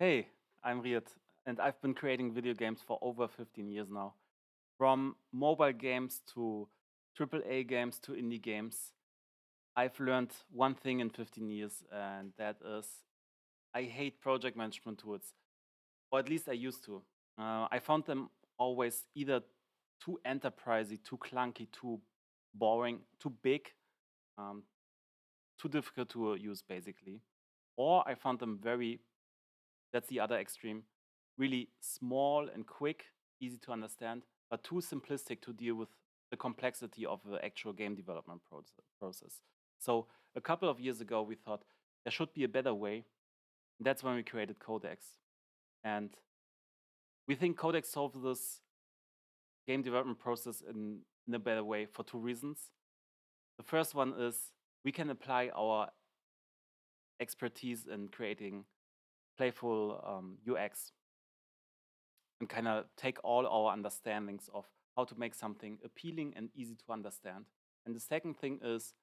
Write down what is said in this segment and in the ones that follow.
Hey, I'm Riet, and I've been creating video games for over 15 years now. From mobile games to AAA games to indie games, I've learned one thing in 15 years, and that is I hate project management tools, or at least I used to. I found them always either too enterprisey, too clunky, too boring, too big, um, too difficult to use, basically. Or I found them that's the other extreme, really small and quick, easy to understand, but too simplistic to deal with the complexity of the actual game development process. So a couple of years ago, we thought there should be a better way. And that's when we created Codecks. And we think Codecks solves this game development process in a better way for two reasons. The first one is we can apply our expertise in creating playful UX and kind of take all our understandings of how to make something appealing and easy to understand. And the second thing is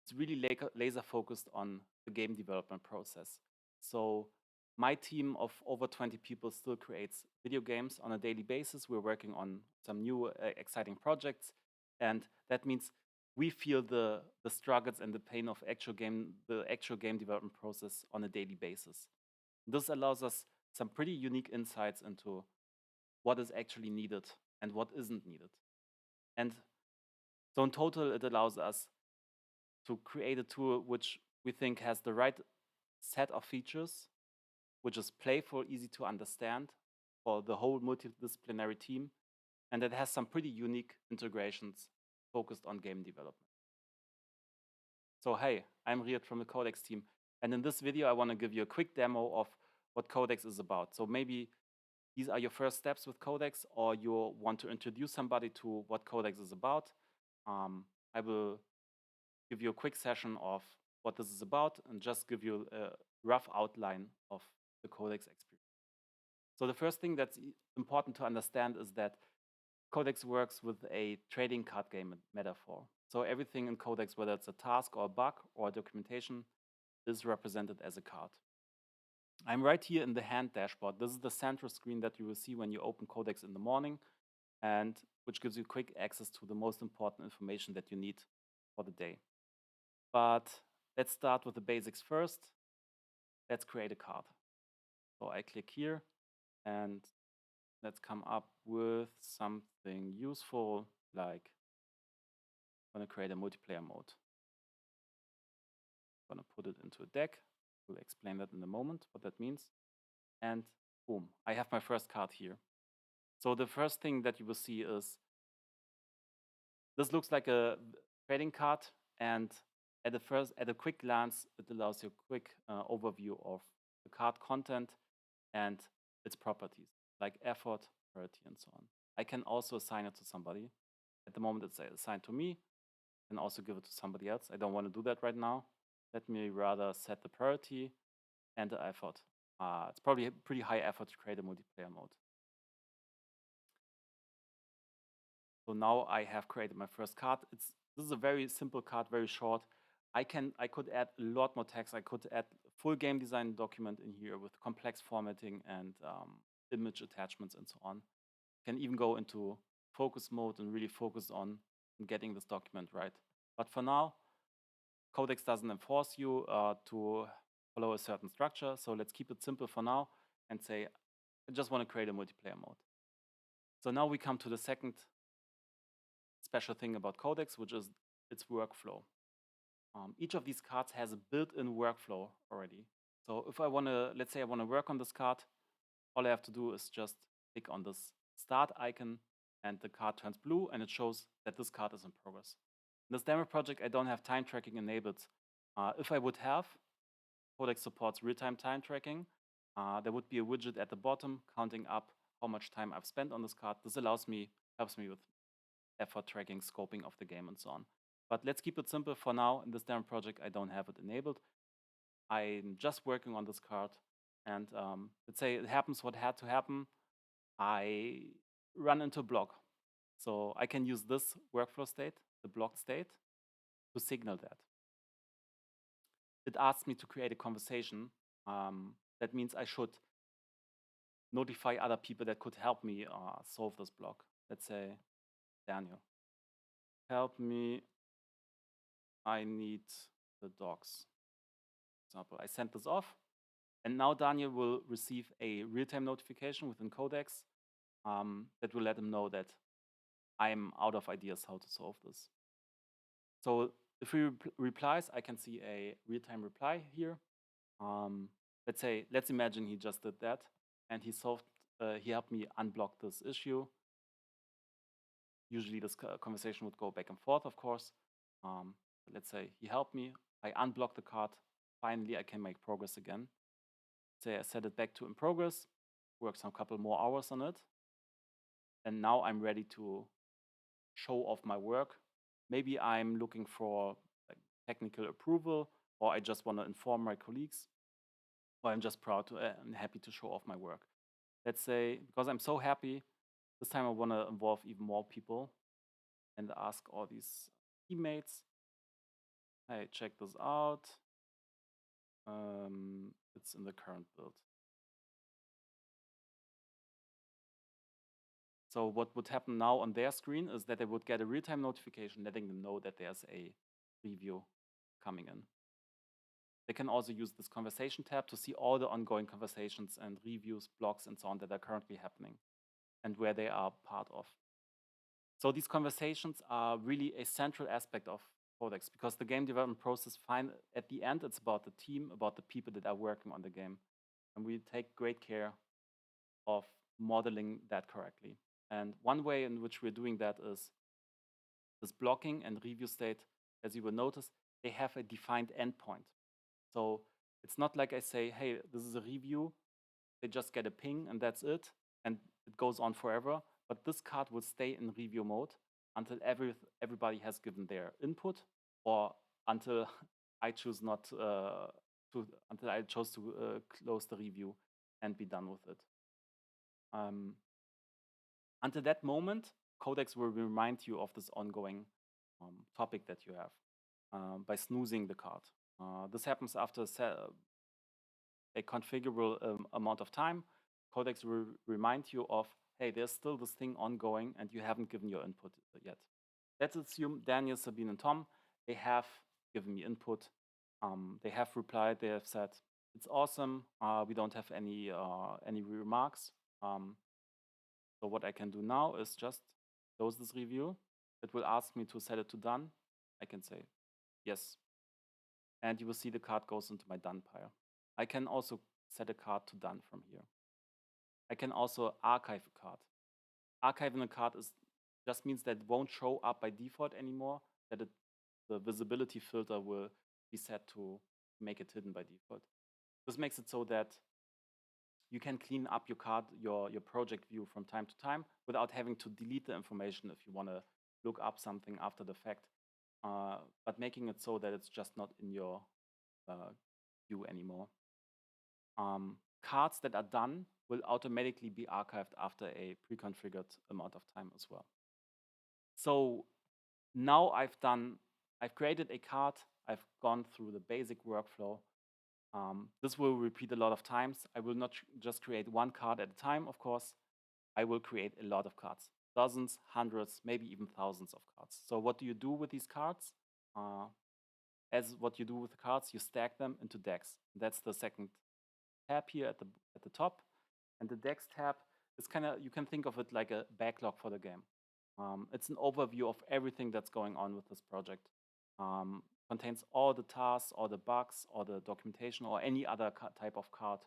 it's really laser focused on the game development process. So my team of over 20 people still creates video games on a daily basis. We're working on some new exciting projects, and that means we feel the struggles and the pain of the actual game development process on a daily basis. This allows us some pretty unique insights into what is actually needed and what isn't needed. And so in total, it allows us to create a tool which we think has the right set of features, which is playful, easy to understand for the whole multidisciplinary team, and it has some pretty unique integrations focused on game development. So hey, I'm Riet from the Codex team, and in this video, I want to give you a quick demo of what Codex is about. So maybe these are your first steps with Codex, or you want to introduce somebody to what Codex is about. I will give you a quick session of what this is about and just give you a rough outline of the Codex experience. So the first thing that's important to understand is that Codex works with a trading card game metaphor. So everything in Codex, whether it's a task or a bug or a documentation, is represented as a card. I'm right here in the hand dashboard. This is the central screen that you will see when you open Codex in the morning, and which gives you quick access to the most important information that you need for the day. But let's start with the basics first. Let's create a card. So I click here and let's come up with something useful, like I'm gonna create a multiplayer mode. I'm gonna put it into a deck. We'll explain that in a moment, what that means. And boom, I have my first card here. So the first thing that you will see is this looks like a trading card, and at a quick glance, it allows you a quick overview of the card content and its properties, like effort, priority, and so on. I can also assign it to somebody. At the moment, it's assigned to me. I can also give it to somebody else. I don't want to do that right now. Let me rather set the priority and the effort. It's probably a pretty high effort to create a multiplayer mode. So now I have created my first card. This is a very simple card, very short. I could add a lot more text. I could add a full game design document in here with complex formatting and image attachments and so on. Can even go into focus mode and really focus on getting this document right. But for now, Codex doesn't enforce you to follow a certain structure. So let's keep it simple for now and say, I just want to create a multiplayer mode. So now we come to the second special thing about Codex, which is its workflow. Each of these cards has a built-in workflow already. So if I want to, let's say I want to work on this card, all I have to do is just click on this start icon and the card turns blue and it shows that this card is in progress. In this demo project, I don't have time tracking enabled. If I would have, Codex supports real-time time tracking. There would be a widget at the bottom counting up how much time I've spent on this card. This helps me with effort tracking, scoping of the game, and so on. But let's keep it simple for now. In this demo project, I don't have it enabled. I'm just working on this card. And let's say it happens what had to happen. I run into a block. So I can use this workflow state, the blocked state, to signal that. It asks me to create a conversation That means I should notify other people that could help me solve this block. Let's say, Daniel, help me, I need the docs. For example, I send this off, and now Daniel will receive a real-time notification within Codecks that will let him know that I'm out of ideas how to solve this. So if he replies, I can see a real-time reply here. Let's imagine he just did that, and he helped me unblock this issue. Usually this conversation would go back and forth, of course. Let's say he helped me, I unblock the card, finally I can make progress again. Say I set it back to in progress, work some couple more hours on it, and now I'm ready to show off my work. Maybe I'm looking for like, technical approval, or I just want to inform my colleagues, or I'm just proud and happy to show off my work. Let's say, because I'm so happy, this time I want to involve even more people and ask all these teammates, hey, check this out. It's in the current build. So what would happen now on their screen is that they would get a real-time notification letting them know that there's a review coming in. They can also use this conversation tab to see all the ongoing conversations and reviews, blogs, and so on that are currently happening and where they are part of. So these conversations are really a central aspect of Codecks because the game development process, at the end, it's about the team, about the people that are working on the game. And we take great care of modeling that correctly. And one way in which we're doing that is this blocking and review state, as you will notice, they have a defined endpoint. So it's not like I say, hey, this is a review, they just get a ping and that's it, and it goes on forever. But this card will stay in review mode until everybody has given their input, or until I choose until I chose to close the review and be done with it. Until that moment, Codecks will remind you of this ongoing topic that you have by snoozing the card. This happens after a configurable amount of time. Codecks will remind you of, hey, there's still this thing ongoing and you haven't given your input yet. Let's assume Daniel, Sabine, and Tom, they have given me input. They have replied, they have said, it's awesome, we don't have any remarks. So what I can do now is just close this review. It will ask me to set it to done. I can say yes. And you will see the card goes into my done pile. I can also set a card to done from here. I can also archive a card. Archiving a card just means that it won't show up by default anymore, that the visibility filter will be set to make it hidden by default. This makes it so that you can clean up your card, your project view from time to time without having to delete the information if you want to look up something after the fact, but making it so that it's just not in your view anymore. Cards that are done will automatically be archived after a pre-configured amount of time as well. So now I've created a card, I've gone through the basic workflow. This will repeat a lot of times. I will not just create one card at a time, of course. I will create a lot of cards, dozens, hundreds, maybe even thousands of cards. So what do you do with these cards? As what you do with the cards, you stack them into decks. That's the second tab here at the top. And the decks tab is you can think of it like a backlog for the game. It's an overview of everything that's going on with this project. Contains all the tasks, all the bugs, or the documentation, or any other type of card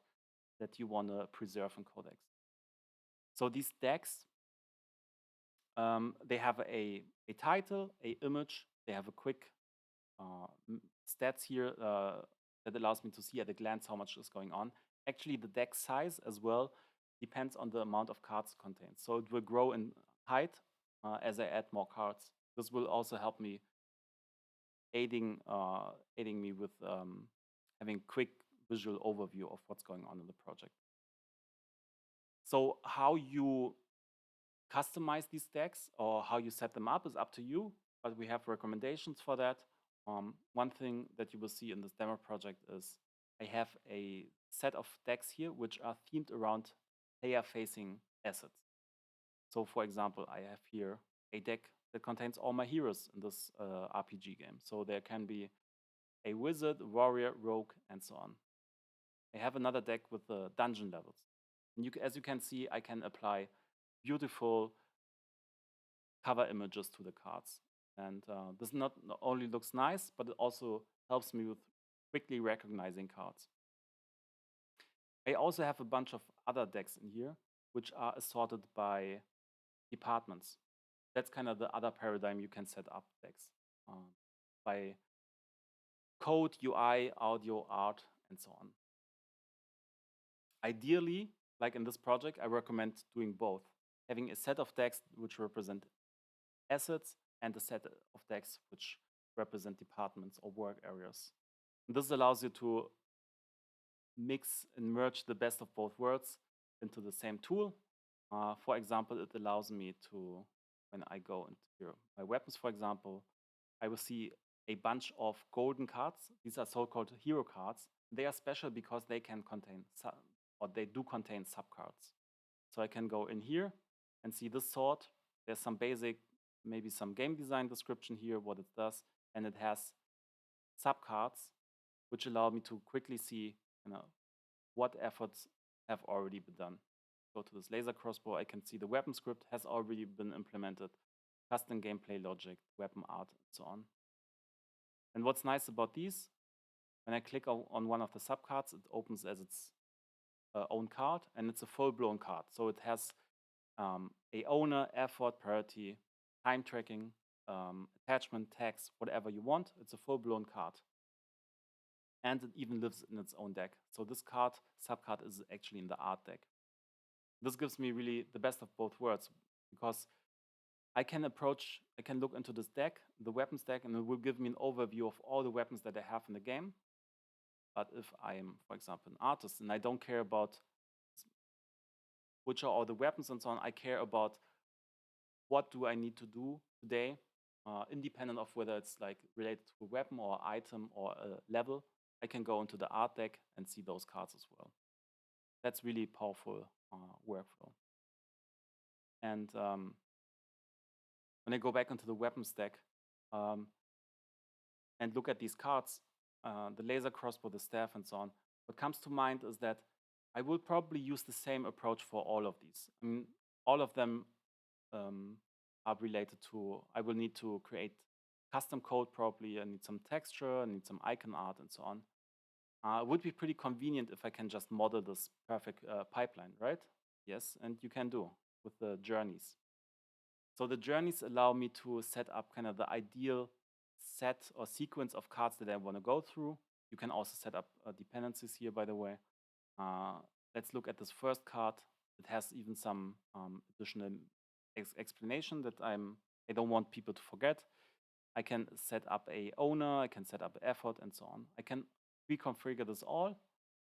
that you want to preserve in Codecks. So these decks, they have a title, a image, they have a quick stats here that allows me to see at a glance how much is going on. Actually, the deck size as well depends on the amount of cards it contains. So it will grow in height as I add more cards. This will also help me aiding me with having quick visual overview of what's going on in the project. So how you customize these decks or how you set them up is up to you, but we have recommendations for that. One thing that you will see in this demo project is I have a set of decks here which are themed around player-facing assets. So for example, I have here a deck that contains all my heroes in this RPG game. So there can be a wizard, warrior, rogue, and so on. I have another deck with the dungeon levels. And as you can see, I can apply beautiful cover images to the cards. And this not only looks nice, but it also helps me with quickly recognizing cards. I also have a bunch of other decks in here, which are assorted by departments. That's kind of the other paradigm you can set up decks by code, UI, audio, art, and so on. Ideally, like in this project, I recommend doing both, having a set of decks which represent assets and a set of decks which represent departments or work areas. And this allows you to mix and merge the best of both worlds into the same tool. For example, it allows me to, when I go into here, my weapons, for example, I will see a bunch of golden cards. These are so-called hero cards. They are special because they can contain, or they do contain subcards. So I can go in here and see this sword. There's some basic, maybe some game design description here, what it does, and it has subcards, which allow me to quickly see, what efforts have already been done. Go to this laser crossbow, I can see the weapon script has already been implemented, custom gameplay logic, weapon art, and so on. And what's nice about these, when I click on one of the subcards, it opens as its own card, and it's a full-blown card. So it has a owner, effort, priority, time tracking, attachment, tags, whatever you want. It's a full-blown card. And it even lives in its own deck. So this subcard is actually in the art deck. This gives me really the best of both worlds, because I can look into this deck, the weapons deck, and it will give me an overview of all the weapons that I have in the game. But if I am, for example, an artist and I don't care about which are all the weapons and so on, I care about what do I need to do today, independent of whether it's like related to a weapon or item or a level. I can go into the art deck and see those cards as well. That's really powerful workflow. And when I go back into the weapons deck and look at these cards, the laser crossbow, the staff, and so on, what comes to mind is that I will probably use the same approach for all of these. I mean, all of them are related to, I will need to create custom code probably, I need some texture, I need some icon art, and so on. It would be pretty convenient if I can just model this perfect pipeline, right? Yes, and you can do with the journeys. So the journeys allow me to set up kind of the ideal set or sequence of cards that I want to go through. You can also set up dependencies here, by the way. Let's look at this first card. It has even some additional explanation that I don't want people to forget. I can set up a owner, I can set up effort, and so on. I can reconfigure this all.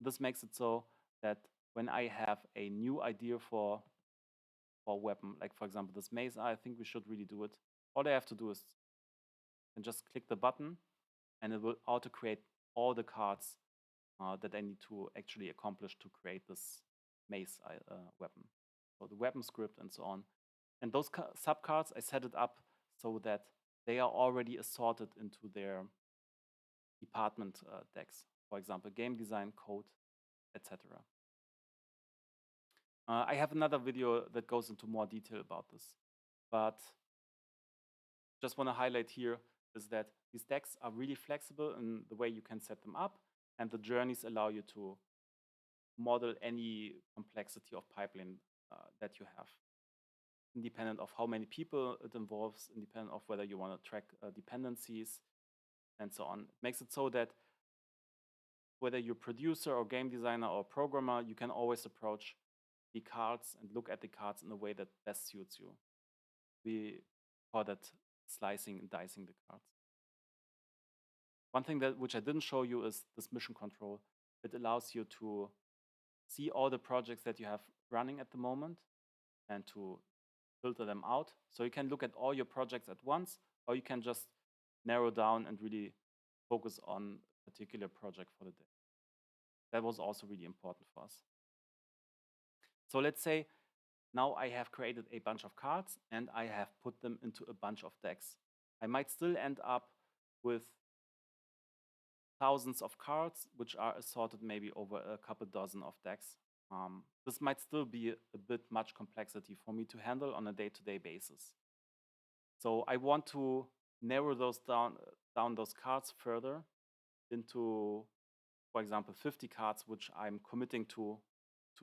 This makes it so that when I have a new idea for weapon, like for example this mace, I think we should really do it. All I have to do is and just click the button, and it will auto create all the cards that I need to actually accomplish to create this mace weapon. So the weapon script and so on. And those subcards, I set it up so that they are already assorted into their department decks. For example, game design, code, etc. I have another video that goes into more detail about this, but just want to highlight here is that these decks are really flexible in the way you can set them up, and the journeys allow you to model any complexity of pipeline that you have, independent of how many people it involves, independent of whether you want to track dependencies, and so on. It makes it so that whether you're a producer or game designer or programmer, you can always approach the cards and look at the cards in a way that best suits you. We call that slicing and dicing the cards. One thing which I didn't show you is this mission control. It allows you to see all the projects that you have running at the moment and to filter them out. So you can look at all your projects at once, or you can just narrow down and really focus on a particular project for the day. That was also really important for us. So let's say now I have created a bunch of cards and I have put them into a bunch of decks. I might still end up with thousands of cards, which are assorted maybe over a couple dozen of decks. This might still be a bit much complexity for me to handle on a day-to-day basis. So I want to narrow those down those cards further into, for example, 50 cards, which I'm committing to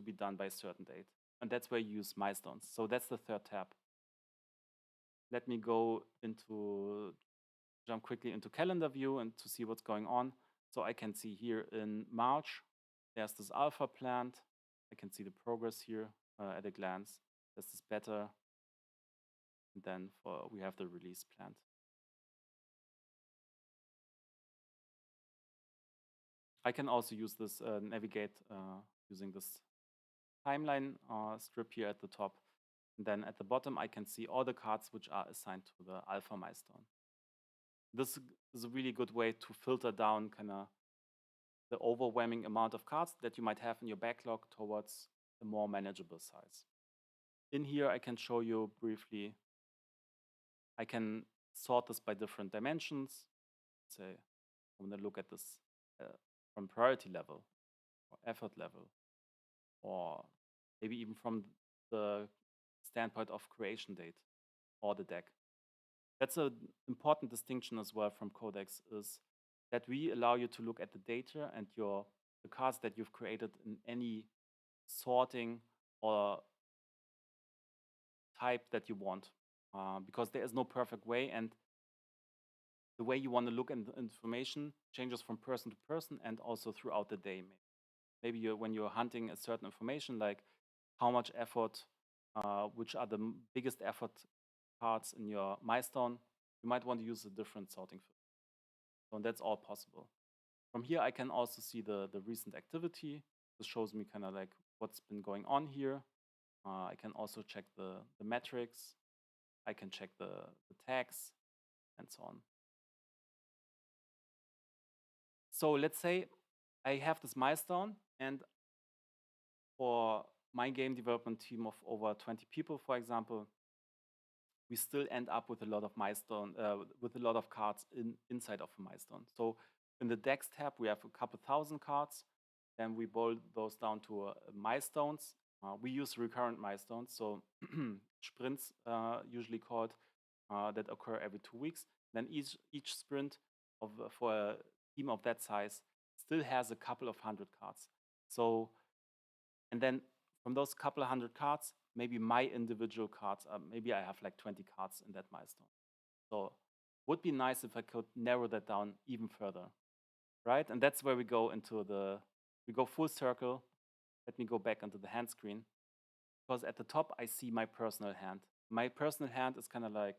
be done by a certain date. And that's where you use milestones. So that's the third tab. Let me jump quickly into calendar view and to see what's going on. So I can see here in March, there's this alpha planned. I can see the progress here at a glance. There's this beta. And then we have the release planned. I can also use this navigate using this timeline strip here at the top. And then at the bottom, I can see all the cards which are assigned to the alpha milestone. This is a really good way to filter down kind of the overwhelming amount of cards that you might have in your backlog towards a more manageable size. In here, I can show you briefly, I can sort this by different dimensions. Say, I'm going to look at this from priority level or effort level, or maybe even from the standpoint of creation date or the deck. That's an important distinction as well from Codecks, is that we allow you to look at the data and the cards that you've created in any sorting or type that you want, because there is no perfect way, and the way you want to look at the information changes from person to person and also throughout the day. Maybe when you're hunting a certain information, like how much effort, which are the biggest effort cards in your milestone, you might want to use a different sorting filter. So that's all possible. From here, I can also see the recent activity. This shows me kind of like what's been going on here. I can also check the metrics. I can check the tags and so on. So let's say I have this milestone, and for my game development team of over 20 people, for example, we still end up with a lot of with a lot of cards inside of a milestone. So in the decks tab, we have a couple thousand cards. Then we boil those down to milestones. We use recurrent milestones, so sprints usually called, that occur every 2 weeks. Then each sprint for a team of that size still has a couple of hundred cards. So, and then from those couple of hundred cards, maybe my individual cards, maybe I have like 20 cards in that milestone. So would be nice if I could narrow that down even further, right? And that's where we go full circle. Let me go back onto the hand screen, because at the top, I see my personal hand. My personal hand is kind of like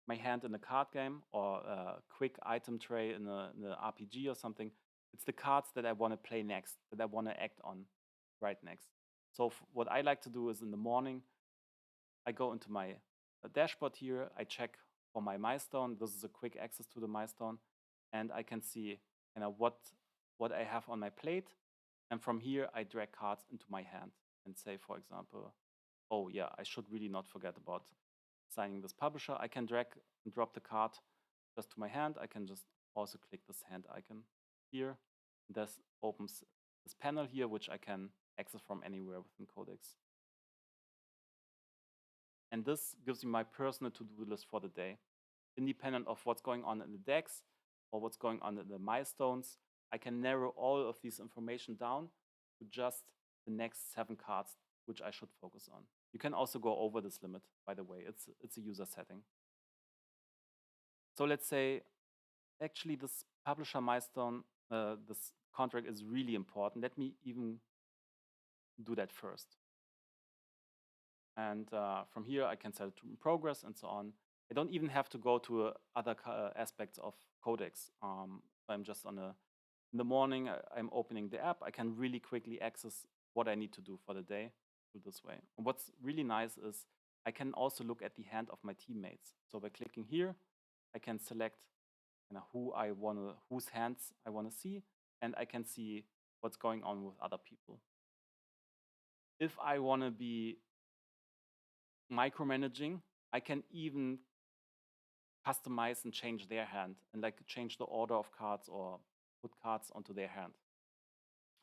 my hand in a card game or a quick item tray in an RPG or something. It's the cards that I want to play next, that I want to act on right next. So what I like to do is in the morning, I go into my dashboard here. I check for my milestone. This is a quick access to the milestone, and I can see what I have on my plate. And from here, I drag cards into my hand and say, for example, oh yeah, I should really not forget about signing this publisher. I can drag and drop the card just to my hand. I can just also click this hand icon here. This opens this panel here, which I can access from anywhere within Codecks. And this gives me my personal to-do list for the day. Independent of what's going on in the decks or what's going on in the milestones, I can narrow all of these information down to just the next 7 cards, which I should focus on. You can also go over this limit, by the way. It's a user setting. So let's say, actually, this publisher milestone, this contract is really important. Let me even do that first. And from here, I can set it to progress and so on. I don't even have to go to other aspects of Codecks. I'm just in the morning, I'm opening the app. I can really quickly access what I need to do for the day through this way. And what's really nice is I can also look at the hand of my teammates. So by clicking here, I can select whose hands I want to see, and I can see what's going on with other people. If I want to be micromanaging, I can even customize and change their hand and like change the order of cards or put cards onto their hand.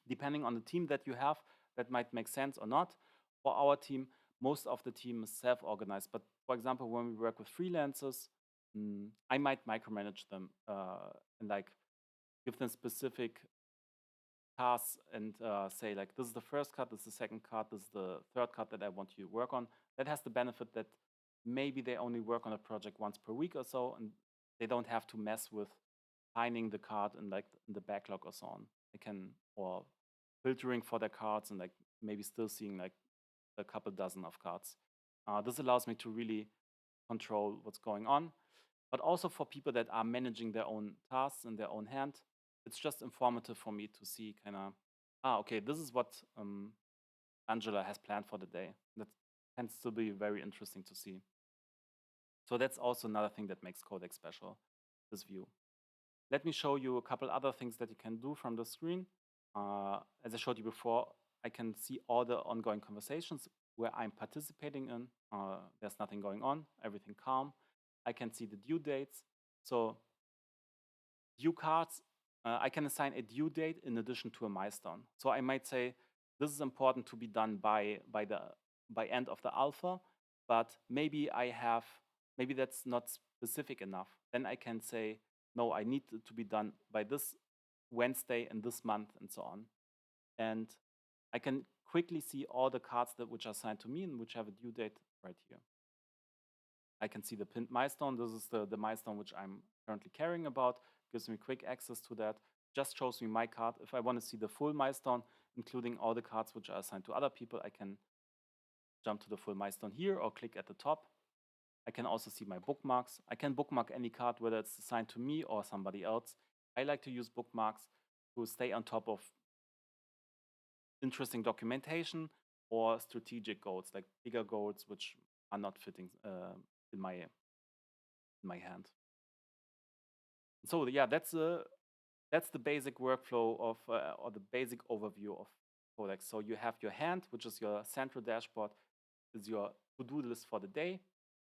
Depending on the team that you have, that might make sense or not. For our team, most of the team is self-organized. But for example, when we work with freelancers, I might micromanage them and like give them specific tasks and say like, this is the first card, this is the second card, this is the third card that I want you to work on. That has the benefit that maybe they only work on a project once per week or so, and they don't have to mess with finding the card in like in the backlog or so on. They can, or filtering for their cards and like maybe still seeing like a couple dozen of cards. This allows me to really control what's going on. But also for people that are managing their own tasks in their own hand, it's just informative for me to see kind of, okay, this is what Angela has planned for the day. That tends to be very interesting to see. So that's also another thing that makes Codecks special, this view. Let me show you a couple other things that you can do from the screen. As I showed you before, I can see all the ongoing conversations where I'm participating in. There's nothing going on, everything calm. I can see the due dates. So due cards, I can assign a due date in addition to a milestone. So I might say, this is important to be done by end of the alpha, but maybe maybe that's not specific enough. Then I can say, no, I need it to be done by this Wednesday in this month and so on. And I can quickly see all the cards which are assigned to me and which have a due date right here. I can see the pinned milestone. This is the milestone which I'm currently caring about. Gives me quick access to that. Just shows me my card. If I want to see the full milestone, including all the cards which are assigned to other people, I can jump to the full milestone here or click at the top. I can also see my bookmarks. I can bookmark any card, whether it's assigned to me or somebody else. I like to use bookmarks to stay on top of interesting documentation or strategic goals, like bigger goals which are not fitting in my hand. So yeah, that's the basic workflow of or the basic overview of Codecks. So you have your hand, which is your central dashboard, is your to-do list for the day.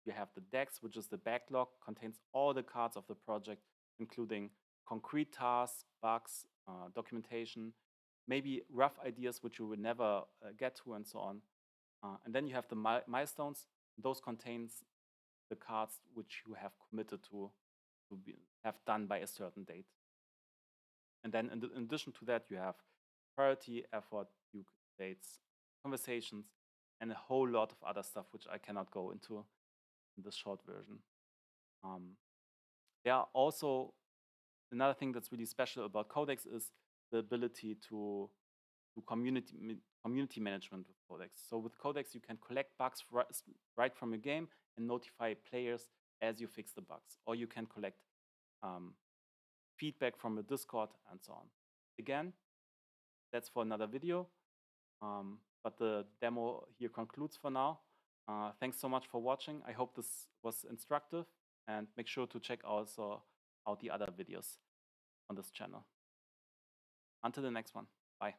You have the decks, which is the backlog, contains all the cards of the project, including concrete tasks, bugs, documentation, maybe rough ideas which you will never get to, and so on. And then you have the milestones. Those contains the cards which you have committed to have done by a certain date. And then in addition to that, you have priority, effort, due dates, conversations, and a whole lot of other stuff which I cannot go into in this short version. There are also another thing that's really special about Codecks is the ability to do community management with Codecks. So with Codecks, you can collect bugs right from your game and notify players as you fix the bugs, or you can collect feedback from the Discord and so on. Again, that's for another video, but the demo here concludes for now. Thanks so much for watching. I hope this was instructive, and make sure to check also out the other videos on this channel. Until the next one, bye.